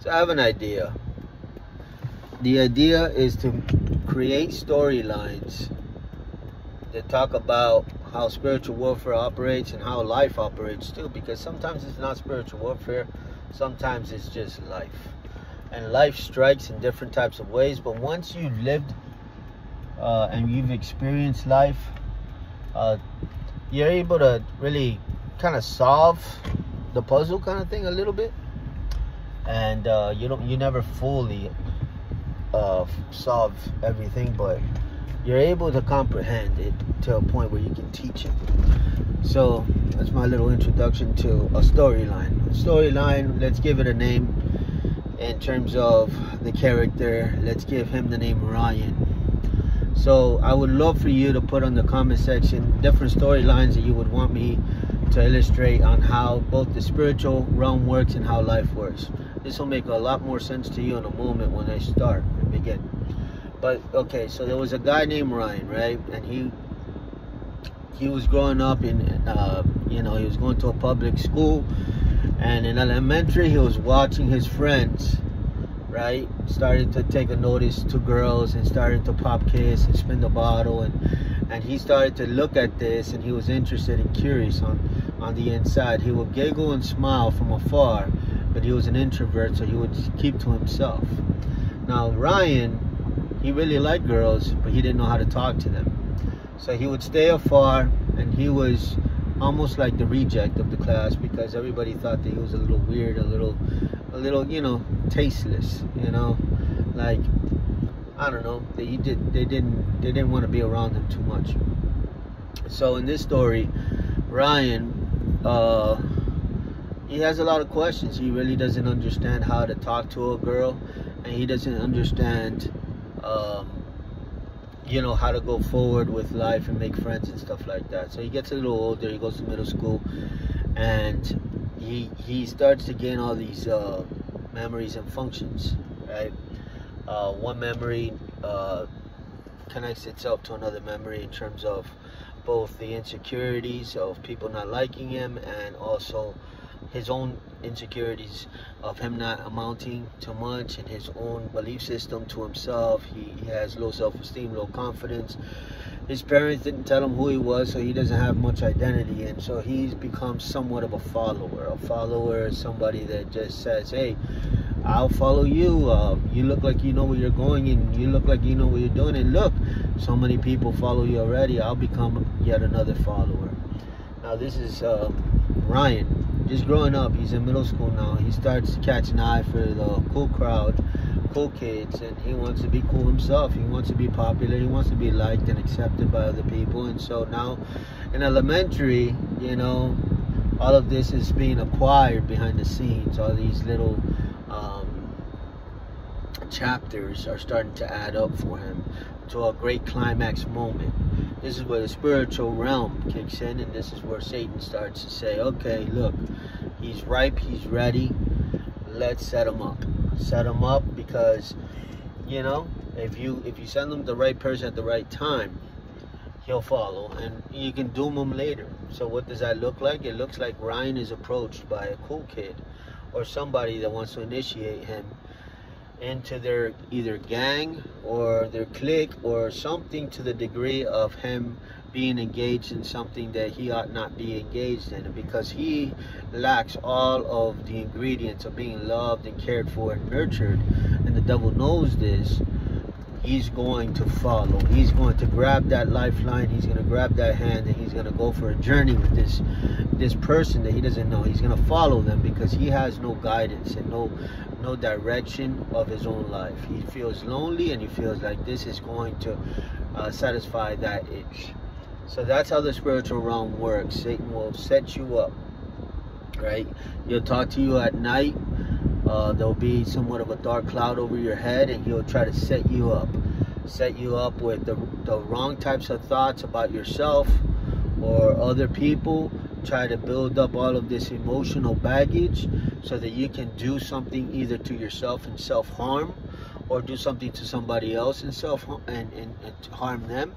So I have an idea. The idea is to create storylines that talk about how spiritual warfare operates and how life operates too, because sometimes it's not spiritual warfare, sometimes it's just life. And life strikes in different types of ways, but once you've lived and you've experienced life, you're able to really kind of solve the puzzle kind of thing a little bit. And you never fully solve everything, but you're able to comprehend it to a point where you can teach it. So that's my little introduction to a storyline. Let's give it a name. In terms of the character, let's give him the name Ryan. So I would love for you to put on the comment section different storylines that you would want me to illustrate on how both the spiritual realm works and how life works. This will make a lot more sense to you in a moment when I start and begin. But okay, so there was a guy named Ryan, right? And he was growing up in, he was going to a public school. And in elementary, he was watching his friends, right? Starting to take a notice to girls and starting to pop kiss and spin the bottle. And he started to look at this, and he was interested and curious on the inside. He would giggle and smile from afar, but he was an introvert, so he would keep to himself. Now, Ryan, he really liked girls, but he didn't know how to talk to them. So he would stay afar, and he was almost like the reject of the class, because everybody thought that he was a little weird, a little, tasteless, like, I don't know, they didn't want to be around him too much. So in this story, Ryan, he has a lot of questions. He really doesn't understand how to talk to a girl, and he doesn't understand how to go forward with life and make friends and stuff like that. So he gets a little older, he goes to middle school, and he starts to gain all these memories and functions, right? One memory connects itself to another memory in terms of both the insecurities of people not liking him, and also his own insecurities of him not amounting to much, and his own belief system to himself. He has low self-esteem, low confidence. His parents didn't tell him who he was, so he doesn't have much identity, and so he's become somewhat of a follower. A follower is somebody that just says, hey, I'll follow you. You look like you know where you're going, and you look like you know what you're doing, and look, so many people follow you already. I'll become yet another follower. Now this is Ryan. Just growing up, he's in middle school now. He starts to catch an eye for the cool crowd, cool kids, and he wants to be cool himself. He wants to be popular. He wants to be liked and accepted by other people. And so now in elementary, all of this is being acquired behind the scenes. All these little chapters are starting to add up for him to a great climax moment. This is where the spiritual realm kicks in, and this is where Satan starts to say, okay, look, he's ripe, he's ready, let's set him up. Set him up, because, if you send him the right person at the right time, he'll follow, and you can doom him later. So what does that look like? It looks like Ryan is approached by a cool kid or somebody that wants to initiate him into their either gang or their clique or something, to the degree of him being engaged in something that he ought not be engaged in. And because he lacks all of the ingredients of being loved and cared for and nurtured, and the devil knows this, he's going to follow. He's going to grab that lifeline, he's going to grab that hand, and he's going to go for a journey with this person that he doesn't know. He's going to follow them because he has no guidance and no direction of his own life. He feels lonely, and he feels like this is going to satisfy that itch. So that's how the spiritual realm works. Satan will set you up, right? He'll talk to you at night. There'll be somewhat of a dark cloud over your head, and he'll try to set you up with the wrong types of thoughts about yourself or other people. Try to build up all of this emotional baggage so that you can do something either to yourself in self-harm, or do something to somebody else in and harm them.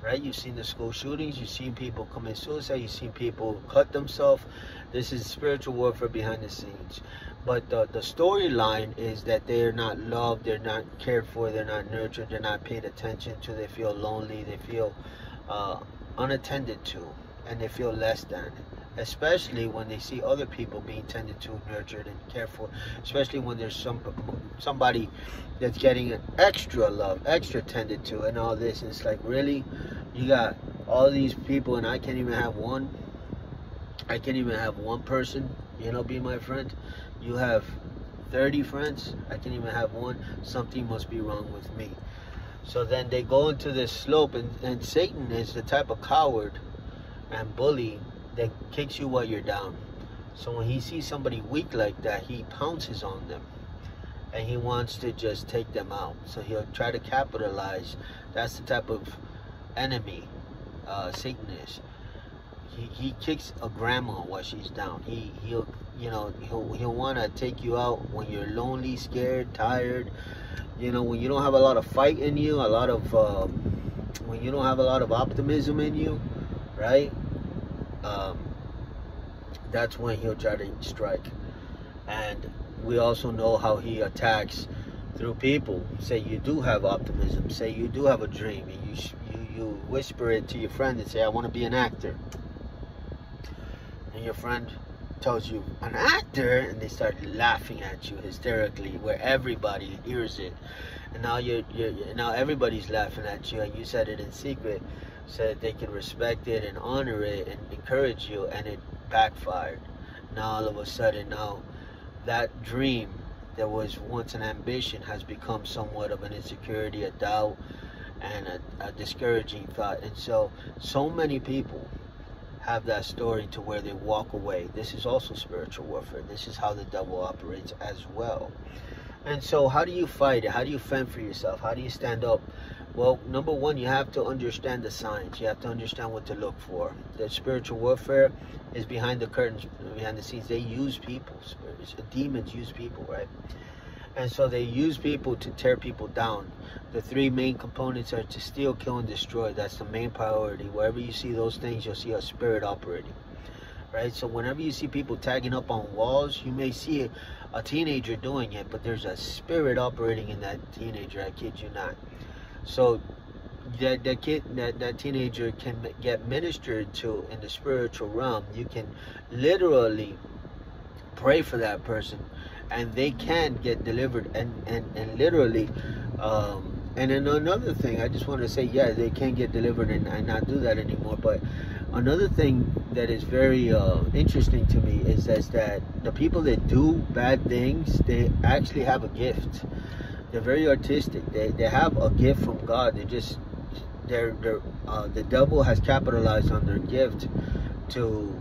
Right? You've seen the school shootings, you've seen people commit suicide, you've seen people cut themselves. This is spiritual warfare behind the scenes. But the storyline is that they're not loved, they're not cared for, they're not nurtured, they're not paid attention to, they feel lonely, they feel unattended to, and they feel less than. Especially when they see other people being tended to, nurtured, and cared for. Especially when there's somebody that's getting extra love, extra tended to, and all this. And it's like, really? You got all these people, and I can't even have one? I can't even have one person, you know, be my friend? You have 30 friends? I can't even have one? Something must be wrong with me. So then they go into this slope, and Satan is the type of coward and bully that kicks you while you're down. So when he sees somebody weak like that, he pounces on them, and he wants to just take them out. So he'll try to capitalize. That's the type of enemy Satan is. He kicks a grandma while she's down. He'll want to take you out when you're lonely, scared, tired. You know, when you don't have a lot of fight in you, when you don't have a lot of optimism in you, right? That's when he'll try to strike. And we also know how he attacks through people. Say you do have optimism, say you do have a dream, and you whisper it to your friend and say, I want to be an actor. And your friend tells you, an actor? And they start laughing at you hysterically, where everybody hears it. And now now everybody's laughing at you, and you said it in secret so that they can respect it and honor it and encourage you, and it backfired. Now all of a sudden, now that dream that was once an ambition has become somewhat of an insecurity, a doubt, and a discouraging thought. And so many people have that story to where they walk away. This is also spiritual warfare. This is how the devil operates as well. And so how do you fight it? How do you fend for yourself? How do you stand up? Well, number one, you have to understand the signs. You have to understand what to look for. The spiritual warfare is behind the curtains, behind the scenes. They use people. Demons use people, right? And so they use people to tear people down. The three main components are to steal, kill, and destroy. That's the main priority. Wherever you see those things, you'll see a spirit operating, right? So whenever you see people tagging up on walls, you may see a teenager doing it, but there's a spirit operating in that teenager. I kid you not. So that teenager can get ministered to in the spiritual realm. You can literally pray for that person, and they can get delivered, and literally and then another thing I just want to say, yeah, they can get delivered and not do that anymore. But another thing that is very interesting to me is that the people that do bad things, they actually have a gift. They're very artistic. They have a gift from God. The devil has capitalized on their gift to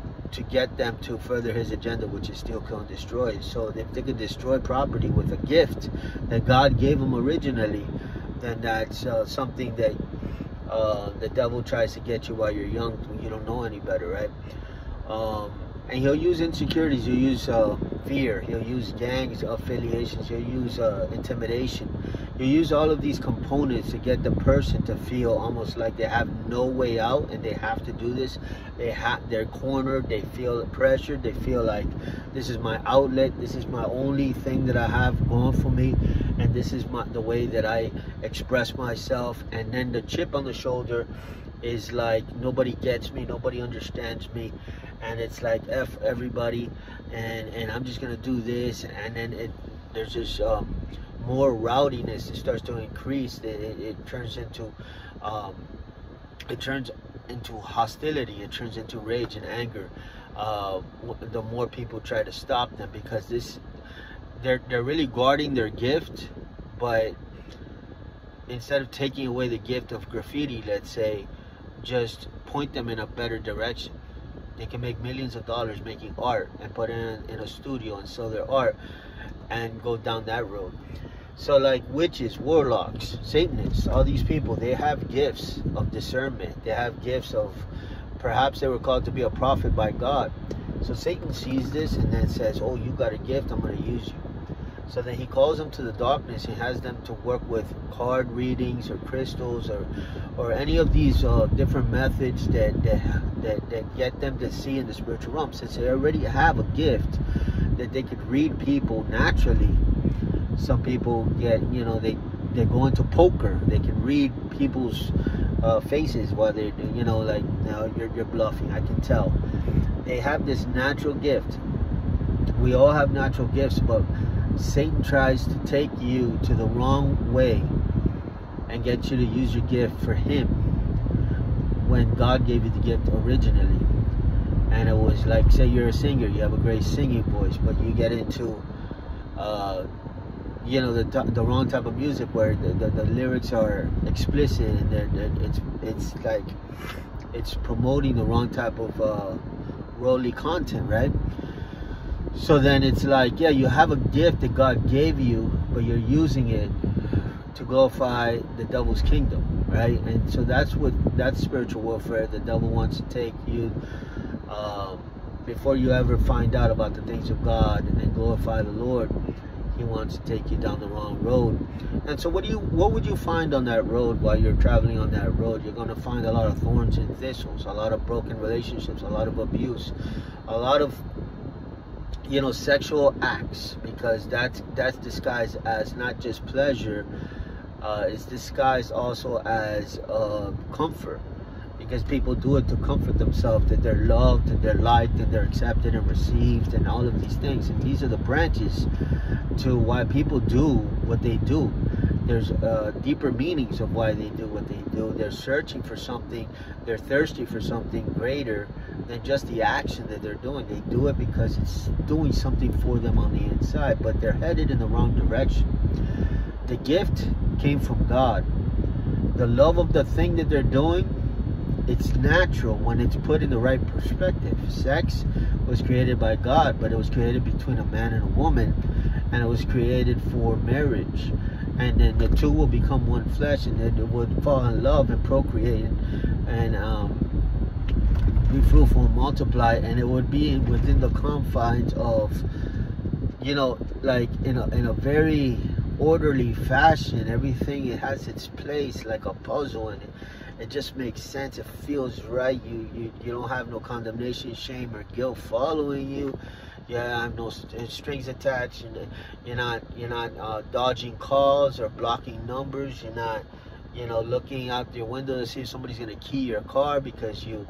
get them to further his agenda, which is steal, kill, and destroy. So if they can destroy property with a gift that God gave them originally, then that's something that the devil tries to get you while you're young, when you don't know any better, right? And he'll use insecurities, he'll use fear, he'll use gangs affiliations, he'll use intimidation. He'll use all of these components to get the person to feel almost like they have no way out and they have to do this. They're cornered, they feel pressured, they feel like this is my outlet, this is my only thing that I have going for me, and this is the way that I express myself. And then the chip on the shoulder is like, nobody gets me, nobody understands me, and it's like F everybody, and I'm just gonna do this. And then there's this more rowdiness. It starts to increase. It turns into hostility. It turns into rage and anger. The more people try to stop them, because they're really guarding their gift, but instead of taking away the gift of graffiti, let's say, just point them in a better direction. They can make millions of dollars making art and put it in a studio and sell their art and go down that road. So like witches, warlocks, Satanists, all these people, they have gifts of discernment. They have gifts of, perhaps they were called to be a prophet by God. So Satan sees this and then says, oh, you got a gift, I'm going to use you. So then he calls them to the darkness. He has them to work with card readings or crystals or any of these different methods that get them to see in the spiritual realm. Since they already have a gift, that they could read people naturally. Some people get, they go into poker. They can read people's faces while they're, like, now you're bluffing. I can tell. They have this natural gift. We all have natural gifts, but Satan tries to take you to the wrong way and get you to use your gift for him when God gave you the gift originally. And it was like, say you're a singer, you have a great singing voice, but you get into the wrong type of music where the lyrics are explicit, and it's like it's promoting the wrong type of worldly content, right? So then it's like, yeah, you have a gift that God gave you, but you're using it to glorify the devil's kingdom, right? And so that's spiritual warfare. The devil wants to take you before you ever find out about the things of God and glorify the Lord. He wants to take you down the wrong road. And so what would you find on that road while you're traveling on that road? You're going to find a lot of thorns and thistles, a lot of broken relationships, a lot of abuse, a lot of sexual acts, because that's disguised as not just pleasure, it's disguised also as comfort, because people do it to comfort themselves, that they're loved and they're liked and they're accepted and received and all of these things. And these are the branches to why people do what they do. There's deeper meanings of why they do what they do. They're searching for something. They're thirsty for something greater than just the action that they're doing. They do it because it's doing something for them on the inside, but they're headed in the wrong direction. The gift came from God. The love of the thing that they're doing, it's natural when it's put in the right perspective. Sex was created by God, but it was created between a man and a woman, and it was created for marriage. And then the two will become one flesh, and then it would fall in love and procreate and be fruitful and multiply. And it would be within the confines of, like in a very orderly fashion. Everything, it has its place like a puzzle, and it just makes sense. It feels right. You don't have no condemnation, shame, or guilt following you. You have no strings attached, and you're not dodging calls or blocking numbers. You're not, looking out your window to see if somebody's gonna key your car because you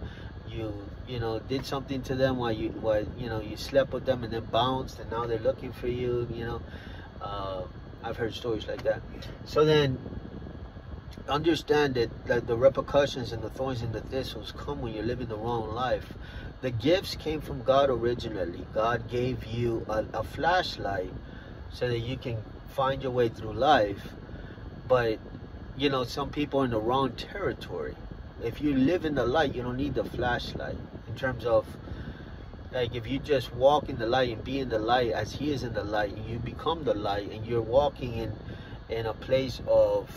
did something to them while you slept with them and then bounced, and now they're looking for you. I've heard stories like that. So then, understand that the repercussions and the thorns and the thistles come when you're living the wrong life. The gifts came from God originally. God gave you a flashlight so that you can find your way through life. But, some people are in the wrong territory. If you live in the light, you don't need the flashlight. In terms of, like, if you just walk in the light and be in the light as He is in the light, and you become the light, and you're walking in a place of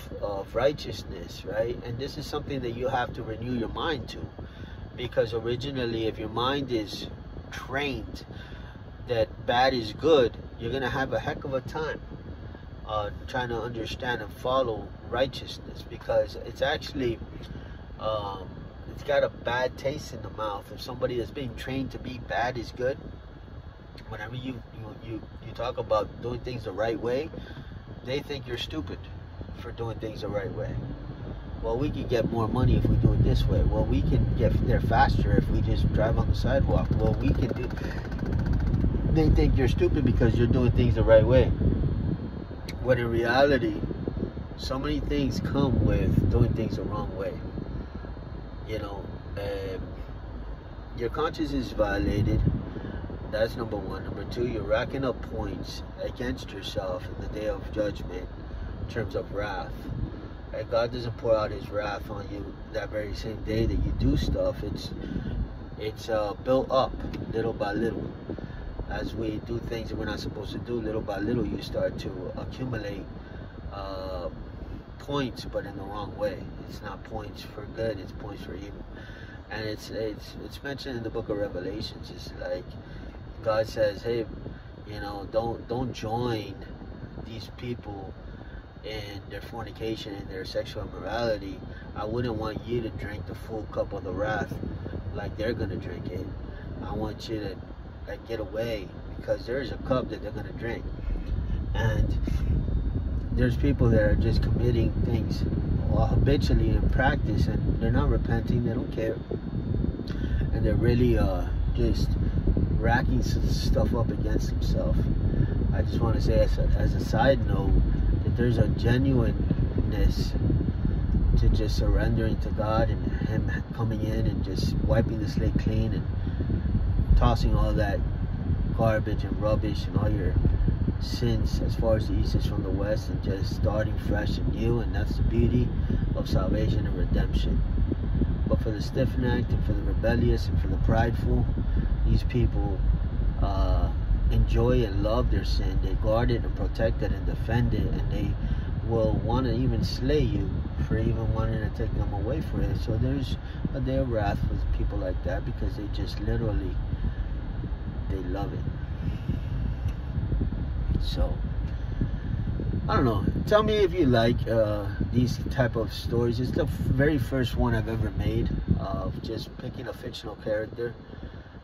righteousness, right? And this is something that you have to renew your mind to, because originally, if your mind is trained that bad is good, you're gonna have a heck of a time trying to understand and follow righteousness, because it's actually it's got a bad taste in the mouth. If somebody is being trained to be bad is good, whenever you talk about doing things the right way, they think you're stupid for doing things the right way. Well, we can get more money if we do it this way. Well, we can get there faster if we just drive on the sidewalk. Well, we can do... They think you're stupid because you're doing things the right way. When in reality, so many things come with doing things the wrong way. Your conscience is violated. That's number one. Number two, you're racking up points against yourself in the day of judgment in terms of wrath. And God doesn't pour out His wrath on you that very same day that you do stuff. It's built up little by little. As we do things that we're not supposed to do, little by little, you start to accumulate points, but in the wrong way. It's not points for good; it's points for evil. And it's mentioned in the book of Revelations. It's like God says, "Hey, don't join these people in their fornication and their sexual immorality. I wouldn't want you to drink the full cup of the wrath like they're gonna drink it. I want you to get away, because there's a cup that they're going to drink. And there's people that are just committing things habitually in practice, and they're not repenting, they don't care, and they're really just racking stuff up against themselves. I just want to say as a side note that there's a genuineness to just surrendering to God, and Him coming in and just wiping the slate clean and tossing all that garbage and rubbish and all your sins as far as the east is from the west, and just starting fresh and new. And that's the beauty of salvation and redemption. But for the stiff-necked and for the rebellious and for the prideful, these people enjoy and love their sin. They guard it and protect it and defend it, and they will want to even slay you for even wanting to take them away from it. So there's a day of wrath for people like that, because they just literally, they love it. So I don't know, tell me if you like these type of stories. It's the very first one I've ever made of just picking a fictional character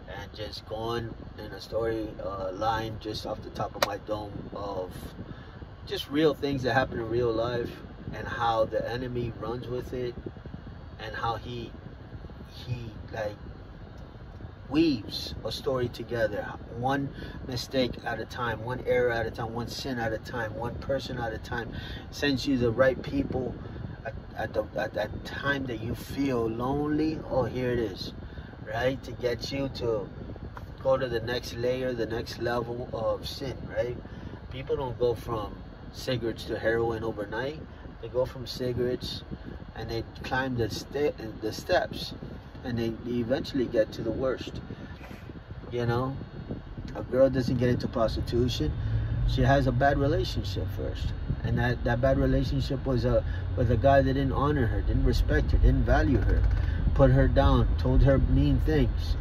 and just going in a story line just off the top of my dome of just real things that happen in real life, and how the enemy runs with it, and how he like weaves a story together, one mistake at a time, one error at a time, one sin at a time, one person at a time, sends you the right people at that time that you feel lonely. Oh, here it is, right? To get you to go to the next layer, the next level of sin, right? People don't go from cigarettes to heroin overnight. They go from cigarettes and they climb the steps, and they eventually get to the worst. You know, a girl doesn't get into prostitution. She has a bad relationship first, and that bad relationship was with a guy that didn't honor her, didn't respect her, didn't value her, put her down, told her mean things,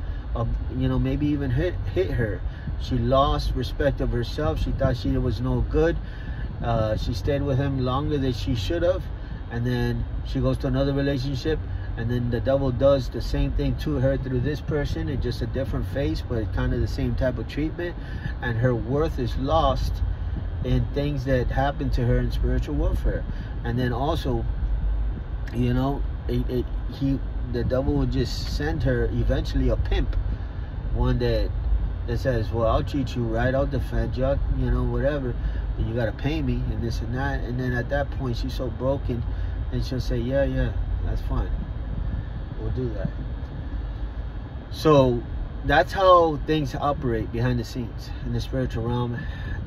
you know, maybe even hit her. She lost respect of herself. She thought she was no good. She stayed with him longer than she should have, and then she goes to another relationship, and then the devil does the same thing to her through this person, in just a different face, but kind of the same type of treatment, and her worth is lost in things that happen to her in spiritual warfare. And then also, you know, the devil will just send her eventually a pimp, one that says, well, I'll treat you right, I'll defend you, you know, whatever, but you got to pay me and this and that. And then at that point she's so broken, and she'll say, yeah, that's fine, we'll do that. So that's how things operate behind the scenes in the spiritual realm,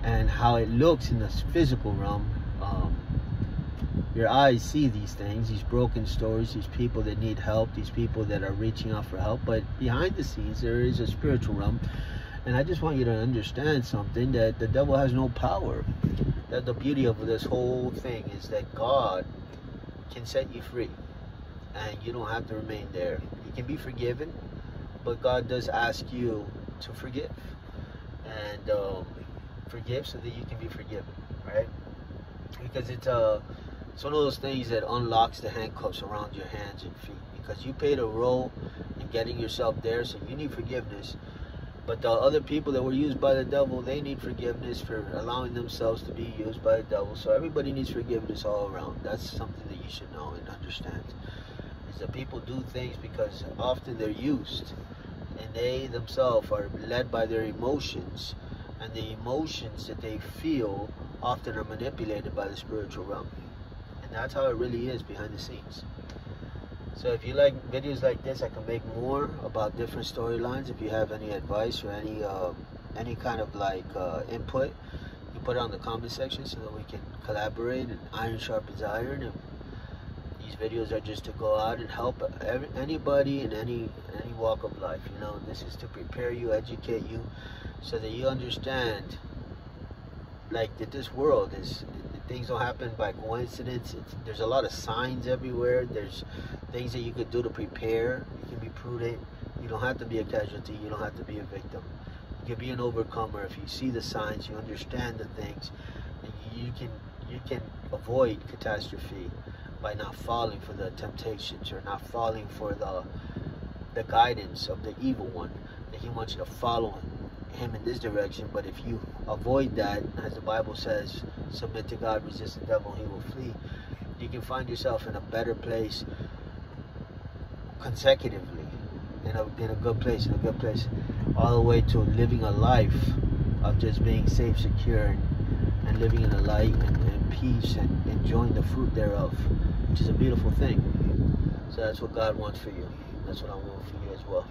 and how it looks in the physical realm. Your eyes see these things, these broken stories, these people that need help, these people that are reaching out for help. But behind the scenes, there is a spiritual realm. And I just want you to understand something, that the devil has no power. That the beauty of this whole thing is that God can set you free, and you don't have to remain there. You can be forgiven, but God does ask you to forgive, and forgive so that you can be forgiven, right? Because it's one of those things that unlocks the handcuffs around your hands and feet, because you paid a role in getting yourself there, so you need forgiveness. But the other people that were used by the devil, they need forgiveness for allowing themselves to be used by the devil. So everybody needs forgiveness all around. That's something that you should know and understand, is that people do things because often they're used, and they themselves are led by their emotions, and the emotions that they feel often are manipulated by the spiritual realm. And that's how it really is behind the scenes. So if you like videos like this, I can make more about different storylines. If you have any advice or any kind of like input, you put it on the comment section so that we can collaborate, and iron sharpens iron. And these videos are just to go out and help anybody in any walk of life. You know, this is to prepare you, educate you, so that you understand, like, that this world is, things don't happen by coincidence. There's a lot of signs everywhere. There's things that you could do to prepare. You can be prudent. You don't have to be a casualty. You don't have to be a victim. You can be an overcomer if you see the signs, you understand the things, and you can avoid catastrophe by not falling for the temptations, or not falling for the guidance of the evil one, that he wants you to follow him in this direction. But if you avoid that, as the Bible says, submit to God, resist the devil, he will flee. You can find yourself in a better place consecutively, in a good place, all the way to living a life of just being safe, secure, and living in the light and peace and enjoying the fruit thereof, which is a beautiful thing. So that's what God wants for you. That's what I want for you as well.